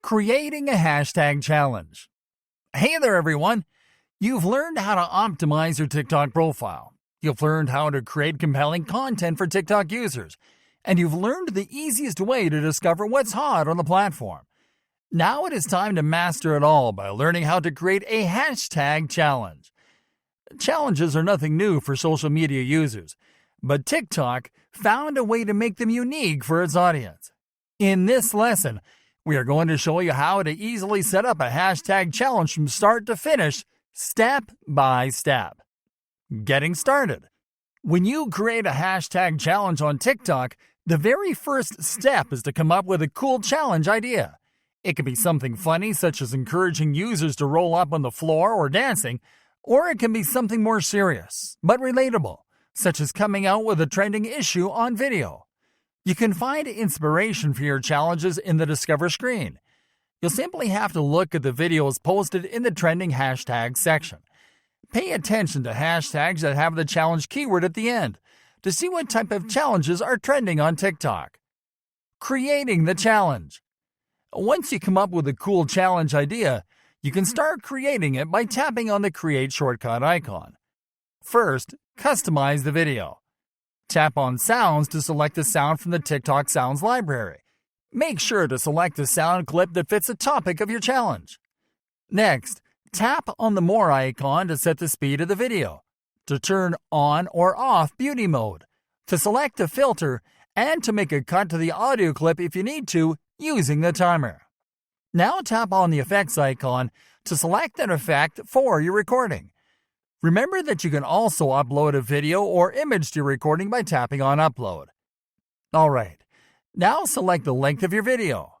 Creating a hashtag challenge. Hey there, everyone. You've learned how to optimize your TikTok profile. You've learned how to create compelling content for TikTok users. And you've learned the easiest way to discover what's hot on the platform. Now it is time to master it all by learning how to create a hashtag challenge. Challenges are nothing new for social media users, but TikTok found a way to make them unique for its audience. In this lesson, we are going to show you how to easily set up a hashtag challenge from start to finish, step by step. Getting started. When you create a hashtag challenge on TikTok, the very first step is to come up with a cool challenge idea. It can be something funny, such as encouraging users to roll up on the floor or dancing, or it can be something more serious, but relatable, such as coming out with a trending issue on video. You can find inspiration for your challenges in the Discover screen. You'll simply have to look at the videos posted in the trending hashtags section. Pay attention to hashtags that have the challenge keyword at the end to see what type of challenges are trending on TikTok. Creating the challenge. Once you come up with a cool challenge idea, you can start creating it by tapping on the Create shortcut icon. First, customize the video. Tap on Sounds to select the sound from the TikTok Sounds library. Make sure to select the sound clip that fits the topic of your challenge. Next, tap on the More icon to set the speed of the video, to turn on or off beauty mode, to select a filter, and to make a cut to the audio clip if you need to using the timer. Now tap on the Effects icon to select an effect for your recording. Remember that you can also upload a video or image to your recording by tapping on Upload. Alright, now select the length of your video.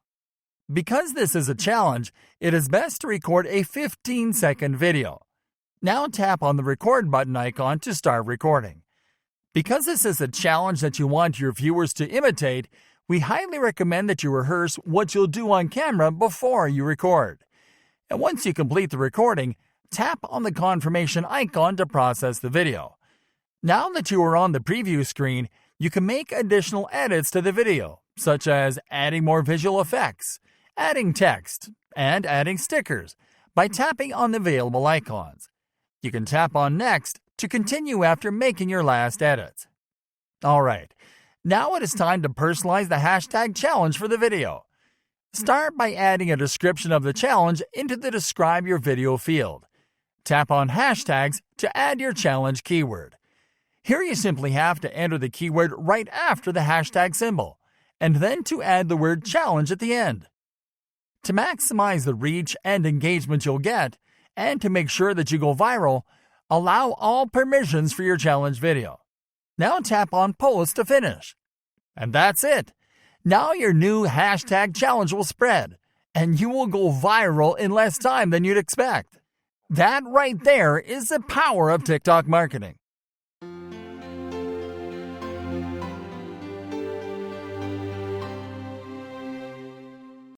Because this is a challenge, it is best to record a 15-second video. Now tap on the Record button icon to start recording. Because this is a challenge that you want your viewers to imitate, we highly recommend that you rehearse what you'll do on camera before you record. And once you complete the recording, tap on the confirmation icon to process the video. Now that you are on the preview screen, you can make additional edits to the video, such as adding more visual effects, adding text, and adding stickers by tapping on the available icons. You can tap on Next to continue after making your last edits. Alright, now it is time to personalize the hashtag challenge for the video. Start by adding a description of the challenge into the Describe Your Video field. Tap on Hashtags to add your challenge keyword. Here you simply have to enter the keyword right after the hashtag symbol, and then to add the word challenge at the end. To maximize the reach and engagement you'll get, and to make sure that you go viral, allow all permissions for your challenge video. Now tap on Post to finish. And that's it. Now your new hashtag challenge will spread, and you will go viral in less time than you'd expect. That right there is the power of TikTok marketing.